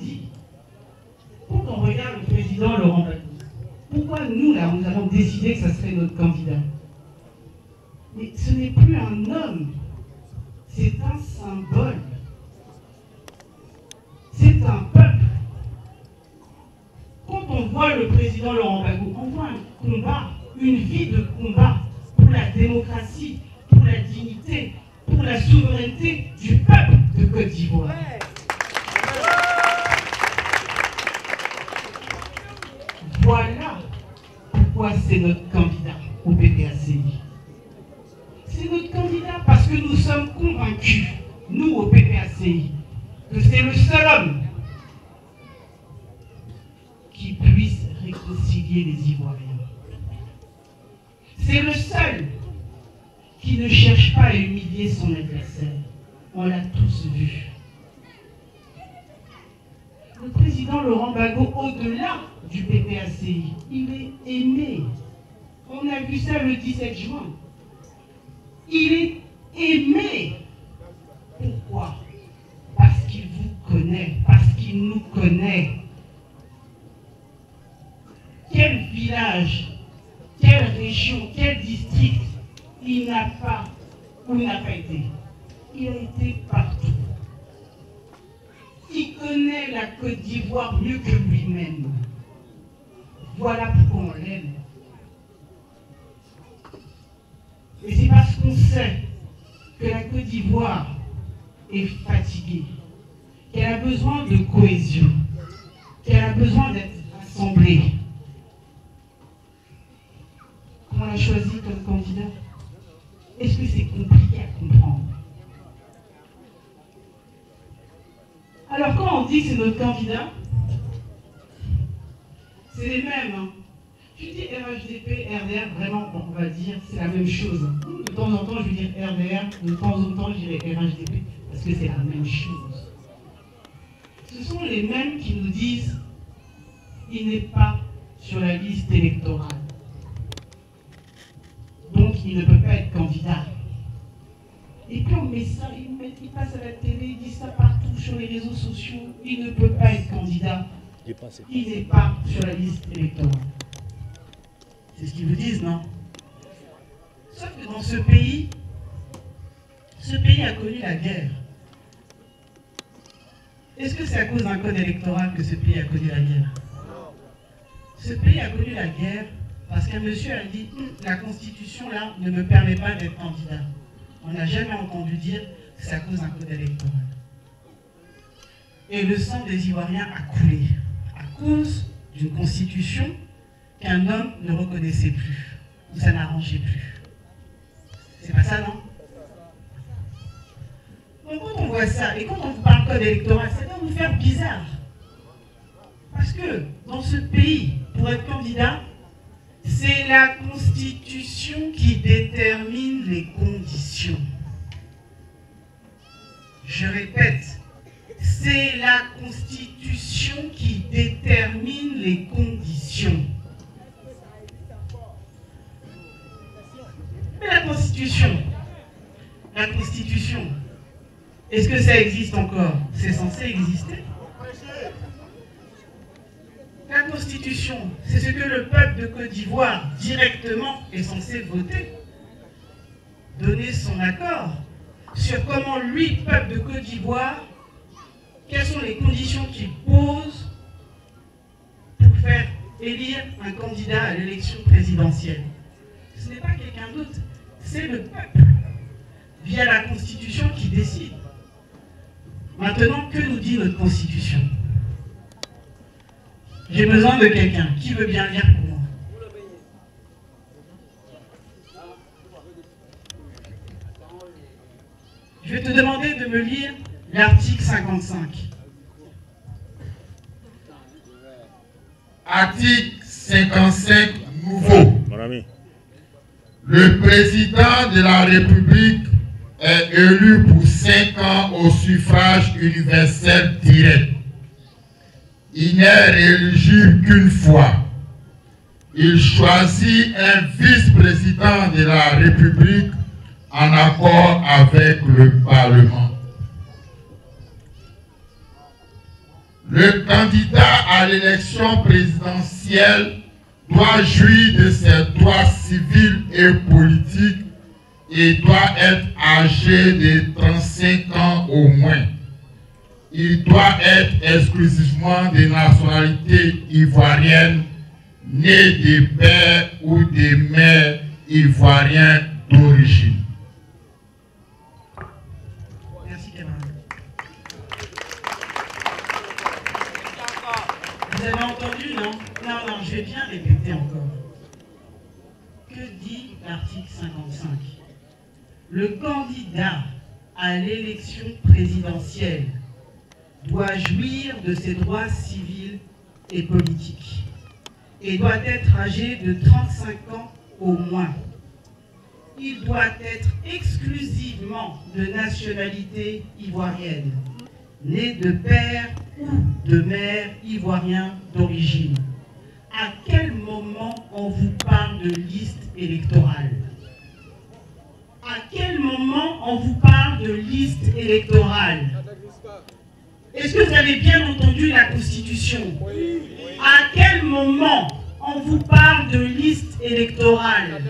dit, quand on regarde le président Laurent Gbagbo, pourquoi nous, là, nous avons décidé que ça serait notre candidat? Mais ce n'est plus un homme, c'est un symbole. C'est un peuple. Quand on voit le président Laurent Gbagbo, on voit un combat, une vie de combat pour la démocratie, pour la dignité, pour la souveraineté du peuple de Côte d'Ivoire. Voilà pourquoi c'est notre candidat au PPACI. C'est notre candidat parce que nous sommes convaincus, nous au PPACI, que c'est le seul homme qui puisse réconcilier les Ivoiriens. C'est le seul qui ne cherche pas à humilier son adversaire. On l'a tous vu. Le président Laurent Gbagbo, au-delà du PPACI, il est aimé. On a vu ça le 17 juin. Il est aimé. Pourquoi? Parce qu'il vous connaît, parce qu'il nous connaît. Quel village, quelle région, quel district il n'a pas ou n'a pas été? Il a été partout. Il connaît la Côte d'Ivoire mieux que lui-même. Voilà pourquoi on l'aime. Et c'est parce qu'on sait que la Côte d'Ivoire est fatiguée, qu'elle a besoin de cohésion, qu'elle a besoin d'être rassemblée. On l'a choisi comme candidat. Est-ce que c'est compliqué à comprendre? Alors quand on dit que c'est notre candidat, c'est les mêmes. Hein. Je dis RHDP, RDR, vraiment, bon, on va dire, c'est la même chose. De temps en temps, je vais dire RDR, de temps en temps, je dirais RHDP, parce que c'est la même chose. Ce sont les mêmes qui nous disent il n'est pas sur la liste électorale. Donc, il ne peut pas être candidat. Et puis on met ça, il passe à la télé, il dit ça partout sur les réseaux sociaux, il ne peut pas être candidat. Il n'est pas sur la liste électorale. C'est ce qu'ils vous disent, non? Sauf que dans ce pays a connu la guerre. Est-ce que c'est à cause d'un code électoral que ce pays a connu la guerre? Ce pays a connu la guerre parce qu'un monsieur a dit la Constitution là ne me permet pas d'être candidat. On n'a jamais entendu dire que c'est à cause d'un code électoral. Et le sang des Ivoiriens a coulé à cause d'une Constitution qu'un homme ne reconnaissait plus, ou ça n'arrangeait plus. C'est pas ça, non? Donc quand on voit ça, et quand on vous parle code électoral, ça doit vous faire bizarre. Parce que dans ce pays, pour être candidat, c'est la Constitution qui détermine les conditions. Je répète, c'est la Constitution qui détermine les conditions. Mais la Constitution, est-ce que ça existe encore? C'est censé exister. La Constitution, c'est ce que le peuple de Côte d'Ivoire, directement, est censé voter. Donner son accord sur comment lui, peuple de Côte d'Ivoire, quelles sont les conditions qu'il pose pour faire élire un candidat à l'élection présidentielle. Ce n'est pas quelqu'un d'autre, c'est le peuple, via la Constitution, qui décide. Maintenant, que nous dit notre Constitution? J'ai besoin de quelqu'un. Qui veut bien lire pour moi? Je vais te demander de me lire l'article 55. Article 55 nouveau. Mon ami. Le président de la République est élu pour 5 ans au suffrage universel direct. Il n'est rééligible qu'une fois. Il choisit un vice-président de la République en accord avec le Parlement. Le candidat à l'élection présidentielle doit jouir de ses droits civils et politiques et doit être âgé de 35 ans au moins. Il doit être exclusivement de nationalité ivoirienne, né de père ou de mère ivoirien d'origine. Merci camarade. Vous avez entendu, non? Non, je vais bien répéter encore. Que dit l'article 55? Le candidat à l'élection présidentielle doit jouir de ses droits civils et politiques et doit être âgé de 35 ans au moins. Il doit être exclusivement de nationalité ivoirienne, né de père ou de mère ivoirien d'origine. À quel moment on vous parle de liste électorale? À quel moment on vous parle de liste électorale? Est-ce que vous avez bien entendu la Constitution? À quel moment on vous parle de liste électorale?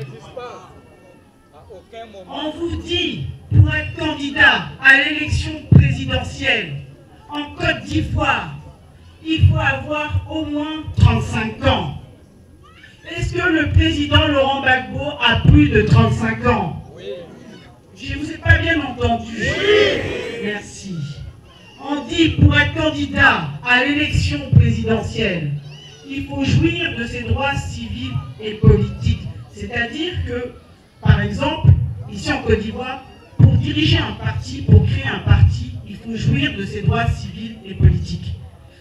On vous dit, pour être candidat à l'élection présidentielle en Côte d'Ivoire, il faut avoir au moins 35 ans. Est-ce que le président Laurent Gbagbo a plus de 35 ans? Je ne vous ai pas bien entendu. Merci. On dit, pour être candidat à l'élection présidentielle, il faut jouir de ses droits civils et politiques. C'est-à-dire que, par exemple, ici en Côte d'Ivoire, pour diriger un parti, pour créer un parti, il faut jouir de ses droits civils et politiques.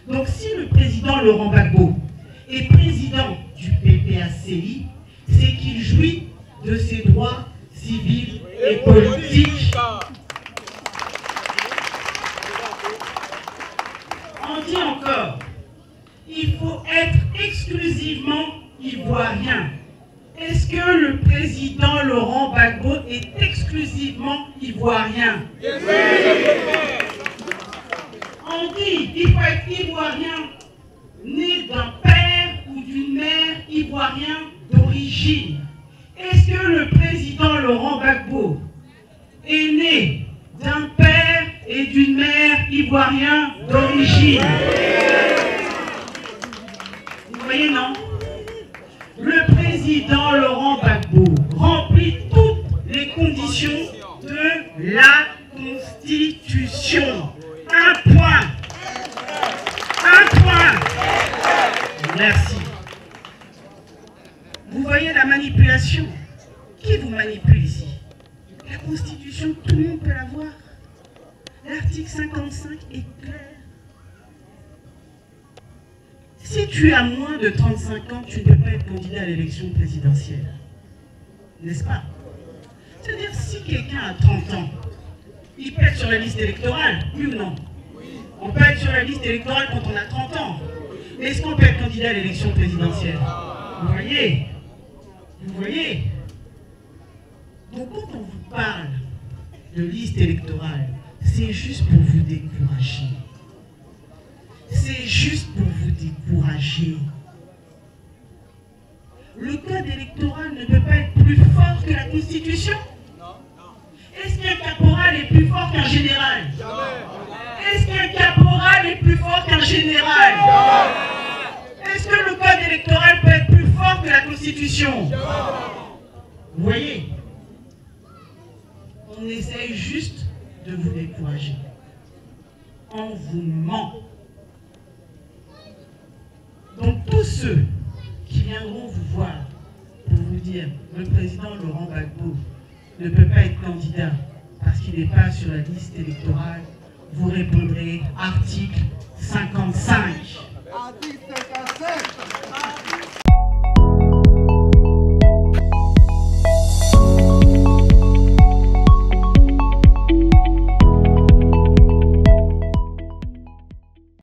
Donc si le président Laurent Gbagbo est président du PPACI, c'est qu'il jouit de ses droits civils et politiques. On dit encore, il faut être exclusivement ivoirien. Est-ce que le président Laurent Gbagbo est exclusivement ivoirien? On dit qu'il faut être ivoirien, né d'un père ou d'une mère ivoirien d'origine. Est-ce que le président Laurent Gbagbo est né d'un père et d'une mère ivoirien d'origine? Vous voyez, non? Le président Laurent Gbagbo remplit toutes les conditions de la Constitution. Un point. Un point. Merci. Vous voyez la manipulation? Qui vous manipule ici? La Constitution, tout le monde peut la voir. L'article 55 est clair. Si tu as moins de 35 ans, tu ne peux pas être candidat à l'élection présidentielle. N'est-ce pas? C'est-à-dire, si quelqu'un a 30 ans, il peut être sur la liste électorale, oui ou non? On peut être sur la liste électorale quand on a 30 ans. Mais est-ce qu'on peut être candidat à l'élection présidentielle? Vous voyez? Vous voyez? Donc quand on vous parle de liste électorale, c'est juste pour vous décourager. C'est juste pour vous décourager. Le code électoral ne peut pas être plus fort que la Constitution? Est-ce qu'un caporal est plus fort qu'un général? Est-ce qu'un caporal est plus fort qu'un général? Est-ce que le code électoral peut être plus fort que la Constitution? Vous voyez? On essaye juste de vous décourager. On vous ment. Donc tous ceux qui viendront vous voir pour vous dire le président Laurent Gbagbo ne peut pas être candidat parce qu'il n'est pas sur la liste électorale, vous répondrez article 5.